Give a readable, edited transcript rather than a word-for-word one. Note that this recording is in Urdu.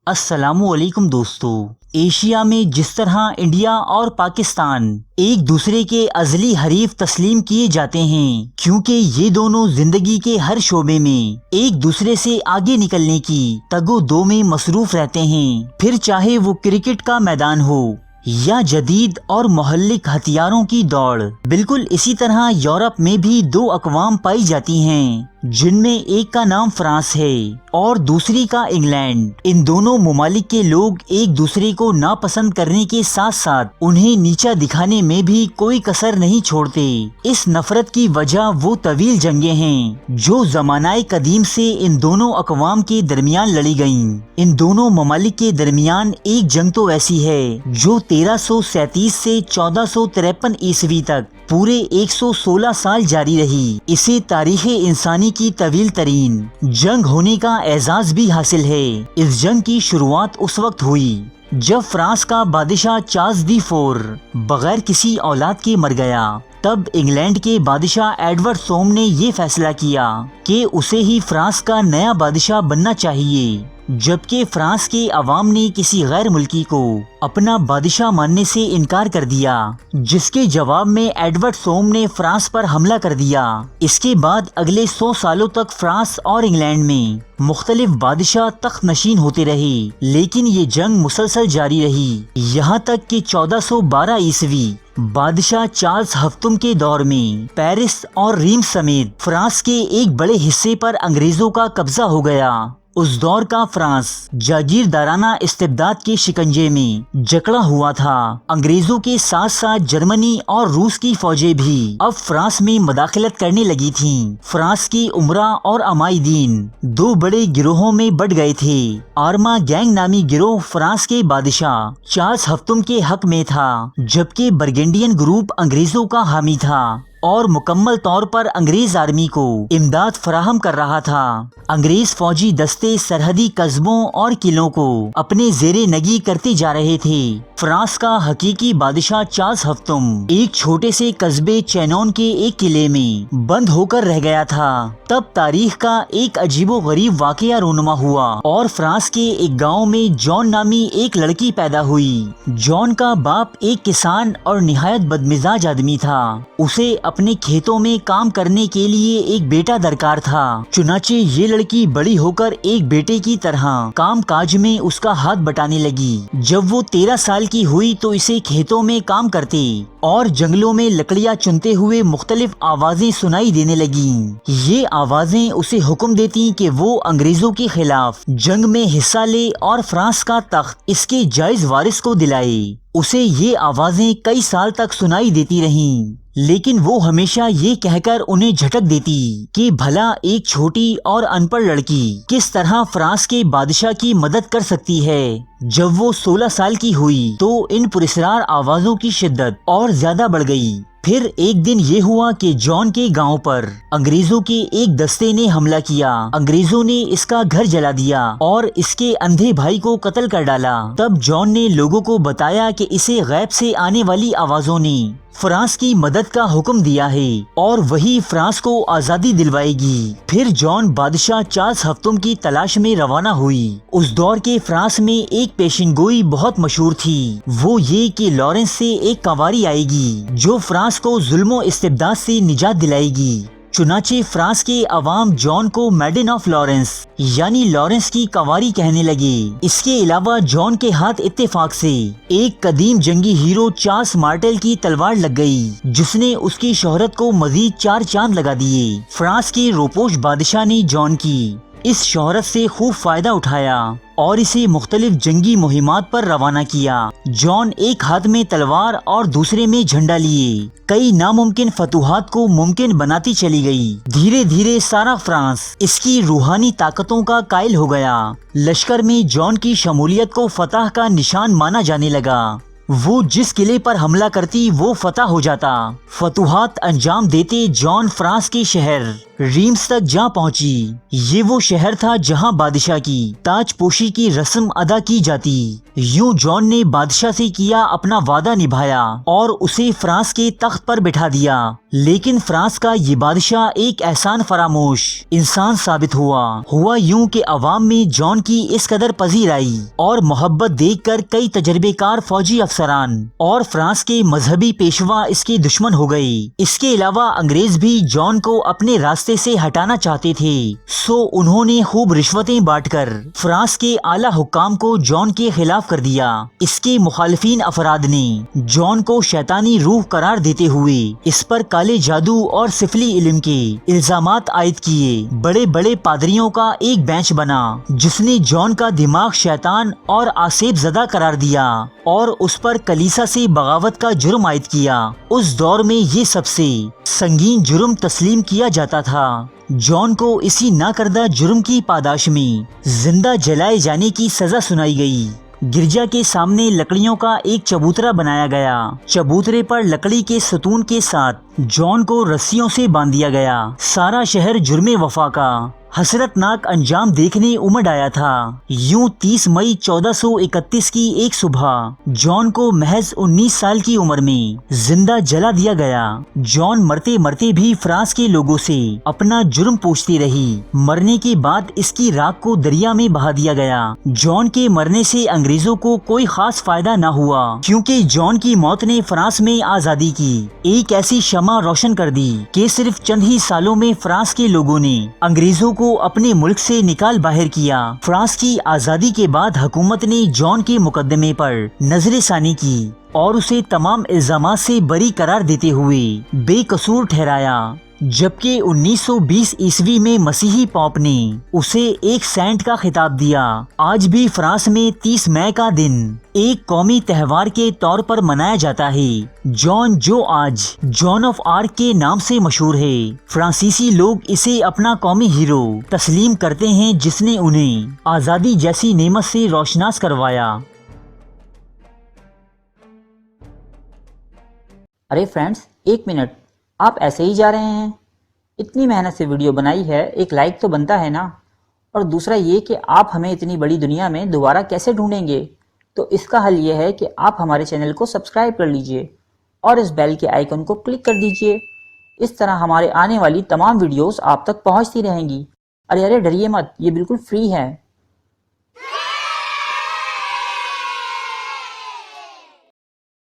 السلام علیکم دوستو۔ ایشیا میں جس طرح انڈیا اور پاکستان ایک دوسرے کے ازلی حریف تسلیم کیے جاتے ہیں، کیونکہ یہ دونوں زندگی کے ہر شعبے میں ایک دوسرے سے آگے نکلنے کی تگ و دو میں مصروف رہتے ہیں، پھر چاہے وہ کرکٹ کا میدان ہو یا جدید اور مہلک ہتھیاروں کی دوڑ۔ بالکل اسی طرح یورپ میں بھی دو اقوام پائی جاتی ہیں، جن میں ایک کا نام فرانس ہے اور دوسری کا انگلینڈ۔ ان دونوں ممالک کے لوگ ایک دوسرے کو ناپسند کرنے کے ساتھ ساتھ انہیں نیچا دکھانے میں بھی کوئی کسر نہیں چھوڑتے۔ اس نفرت کی وجہ وہ طویل جنگیں ہیں جو زمانہ قدیم سے ان دونوں اقوام کے درمیان لڑی گئیں۔ ان دونوں ممالک کے درمیان ایک جنگ تو ایسی ہے جو 1337 سے 1453 عیسوی تک پورے 116 سال جاری رہی۔ اسے تاریخ انسانی کی طویل ترین جنگ ہونے کا اعزاز بھی حاصل ہے۔ اس جنگ کی شروعات اس وقت ہوئی جب فرانس کا بادشاہ چارلس دی فور بغیر کسی اولاد کے مر گیا۔ تب انگلینڈ کے بادشاہ ایڈورڈ سوم نے یہ فیصلہ کیا کہ اسے ہی فرانس کا نیا بادشاہ بننا چاہیے، جبکہ فرانس کے عوام نے کسی غیر ملکی کو اپنا بادشاہ ماننے سے انکار کر دیا، جس کے جواب میں ایڈورڈ سوم نے فرانس پر حملہ کر دیا۔ اس کے بعد اگلے 100 سالوں تک فرانس اور انگلینڈ میں مختلف بادشاہ تخت نشین ہوتے رہے، لیکن یہ جنگ مسلسل جاری رہی، یہاں تک کہ 1412 عیسوی بادشاہ چارلس ہفتم کے دور میں پیرس اور ریم سمیت فرانس کے ایک بڑے حصے پر انگریزوں کا قبضہ ہو گیا۔ اس دور کا فرانس جاگیردارانہ استبداد کے شکنجے میں جکڑا ہوا تھا۔ انگریزوں کے ساتھ ساتھ جرمنی اور روس کی فوجیں بھی اب فرانس میں مداخلت کرنے لگی تھیں۔ فرانس کی امرا اور عمائدین دو بڑے گروہوں میں بٹ گئے تھے۔ آرما گینگ نامی گروہ فرانس کے بادشاہ چارلس ہفتم کے حق میں تھا، جبکہ برگنڈین گروپ انگریزوں کا حامی تھا اور مکمل طور پر انگریز آرمی کو امداد فراہم کر رہا تھا۔ انگریز فوجی دستے سرحدی قصبوں اور قلعوں کو اپنے زیر نگی کرتے جا رہے تھے۔ فرانس کا حقیقی بادشاہ چارلس ہفتم ایک چھوٹے سے قصبے چینون کے ایک قلعے میں بند ہو کر رہ گیا تھا۔ تب تاریخ کا ایک عجیب و غریب واقعہ رونما ہوا اور فرانس کے ایک گاؤں میں جان نامی ایک لڑکی پیدا ہوئی۔ جان کا باپ ایک کسان اور نہایت بدمزاج آدمی تھا۔ اسے اپنے کھیتوں میں کام کرنے کے لیے ایک بیٹا درکار تھا، چنانچہ یہ لڑکی بڑی ہو کر ایک بیٹے کی طرح کام کاج میں اس کا ہاتھ بٹانے لگی۔ جب وہ 13 سال کی ہوئی تو اسے کھیتوں میں کام کرتے اور جنگلوں میں لکڑیاں چنتے ہوئے مختلف آوازیں سنائی دینے لگیں۔ یہ آوازیں اسے حکم دیتی کہ وہ انگریزوں کے خلاف جنگ میں حصہ لے اور فرانس کا تخت اس کے جائز وارث کو دلائے۔ اسے یہ آوازیں کئی سال تک سنائی دیتی رہیں، لیکن وہ ہمیشہ یہ کہہ کر انہیں جھٹک دیتی کہ بھلا ایک چھوٹی اور ان پڑھ لڑکی کس طرح فرانس کے بادشاہ کی مدد کر سکتی ہے۔ جب وہ 16 سال کی ہوئی تو ان پراسرار آوازوں کی شدت اور زیادہ بڑھ گئی۔ پھر ایک دن یہ ہوا کہ جان کے گاؤں پر انگریزوں کے ایک دستے نے حملہ کیا۔ انگریزوں نے اس کا گھر جلا دیا اور اس کے اندھے بھائی کو قتل کر ڈالا۔ تب جان نے لوگوں کو بتایا کہ اسے غیب سے آنے والی آوازوں نے فرانس کی مدد کا حکم دیا ہے اور وہی فرانس کو آزادی دلوائے گی۔ پھر جان بادشاہ چارلس ہفتم کی تلاش میں روانہ ہوئی۔ اس دور کے فرانس میں ایک پیشن گوئی بہت مشہور تھی، وہ یہ کہ لارنس سے ایک کنواری آئے گی جو فرانس کو ظلم و استبداد سے نجات دلائے گی۔ چنانچہ فرانس کے عوام جان کو میڈن آف لارنس یعنی لارنس کی کنواری کہنے لگے۔ اس کے علاوہ جان کے ہاتھ اتفاق سے ایک قدیم جنگی ہیرو چارلس مارٹل کی تلوار لگ گئی، جس نے اس کی شہرت کو مزید 4 چاند لگا دیے۔ فرانس کے روپوش بادشاہ نے جان کی اس شہرت سے خوب فائدہ اٹھایا اور اسے مختلف جنگی مہمات پر روانہ کیا۔ جان ایک ہاتھ میں تلوار اور دوسرے میں جھنڈا لیے کئی ناممکن فتوحات کو ممکن بناتی چلی گئی۔ دھیرے دھیرے سارا فرانس اس کی روحانی طاقتوں کا قائل ہو گیا۔ لشکر میں جان کی شمولیت کو فتح کا نشان مانا جانے لگا۔ وہ جس قلعے پر حملہ کرتی وہ فتح ہو جاتا۔ فتوحات انجام دیتے جان فرانس کے شہر ریمس تک جا پہنچی۔ یہ وہ شہر تھا جہاں بادشاہ کی تاج پوشی کی رسم ادا کی جاتی۔ یوں جان نے بادشاہ سے کیا اپنا وعدہ نبھایا اور اسے فرانس کے تخت پر بٹھا دیا، لیکن فرانس کا یہ بادشاہ ایک احسان فراموش انسان ثابت ہوا یوں کہ عوام میں جان کی اس قدر پذیر آئی اور محبت دیکھ کر کئی تجربے کار فوجی افسران اور فرانس کے مذہبی پیشوا اس کے دشمن ہو گئے۔ اس کے علاوہ انگریز بھی جان کو اپنے راستے سے ہٹانا چاہتے تھے، سو انہوں نے خوب رشوتیں بانٹ کر فرانس کے اعلی حکام کو جان کے خلاف کر دیا۔ اس کے مخالفین افراد نے جان کو شیطانی روح قرار دیتے ہوئے اس پر کالے جادو اور سفلی علم کے الزامات عائد کیے۔ بڑے بڑے پادریوں کا ایک بینچ بنا جس نے جان کا دماغ شیطان اور آسیب زدہ قرار دیا اور اس پر کلیسا سے بغاوت کا جرم عائد کیا۔ اس دور میں یہ سب سے سنگین جرم تسلیم کیا جاتا تھا۔ جان کو اسی ناکردہ جرم کی پاداش میں زندہ جلائے جانے کی سزا سنائی گئی۔ گرجا کے سامنے لکڑیوں کا ایک چبوترا بنایا گیا۔ چبوترے پر لکڑی کے ستون کے ساتھ جان کو رسیوں سے باندھ دیا گیا۔ سارا شہر جرم وفا کا حسرت ناک انجام دیکھنے امڑ آیا تھا۔ یوں 30 مئی 1431 کی ایک صبح جان کو محض 19 سال کی عمر میں زندہ جلا دیا گیا۔ جان مرتے مرتے بھی فرانس کے لوگوں سے اپنا جرم پوچھتی رہی۔ مرنے کے بعد اس کی راکھ کو دریا میں بہا دیا گیا۔ جان کے مرنے سے انگریزوں کو کوئی خاص فائدہ نہ ہوا، کیونکہ جان کی موت نے فرانس میں آزادی کی ایک ایسی شمع روشن کر دی کہ صرف چند ہی سالوں میں فرانس کے لوگوں نے انگریزوں کو اپنے ملک سے نکال باہر کیا۔ فرانس کی آزادی کے بعد حکومت نے جان کے مقدمے پر نظر ثانی کی اور اسے تمام الزامات سے بری قرار دیتے ہوئے بے قصور ٹھہرایا، جبکہ 1920 عیسوی میں مسیحی پوپ نے اسے ایک سینٹ کا خطاب دیا۔ آج بھی فرانس میں 30 مئی کا دن ایک قومی تہوار کے طور پر منایا جاتا ہے۔ جان جو آج جان آف آرک کے نام سے مشہور ہے، فرانسیسی لوگ اسے اپنا قومی ہیرو تسلیم کرتے ہیں جس نے انہیں آزادی جیسی نعمت سے روشناس کروایا۔ ارے فرینڈز، ایک منٹ، آپ ایسے ہی جا رہے ہیں؟ اتنی محنت سے ویڈیو بنائی ہے، ایک لائک تو بنتا ہے نا؟ اور دوسرا یہ کہ آپ ہمیں اتنی بڑی دنیا میں دوبارہ کیسے ڈھونڈیں گے؟ تو اس کا حل یہ ہے کہ آپ ہمارے چینل کو سبسکرائب کر لیجئے اور اس بیل کے آئیکن کو کلک کر دیجئے۔ اس طرح ہمارے آنے والی تمام ویڈیوز آپ تک پہنچتی رہیں گی۔ ارے ڈریے مت، یہ بالکل فری ہے۔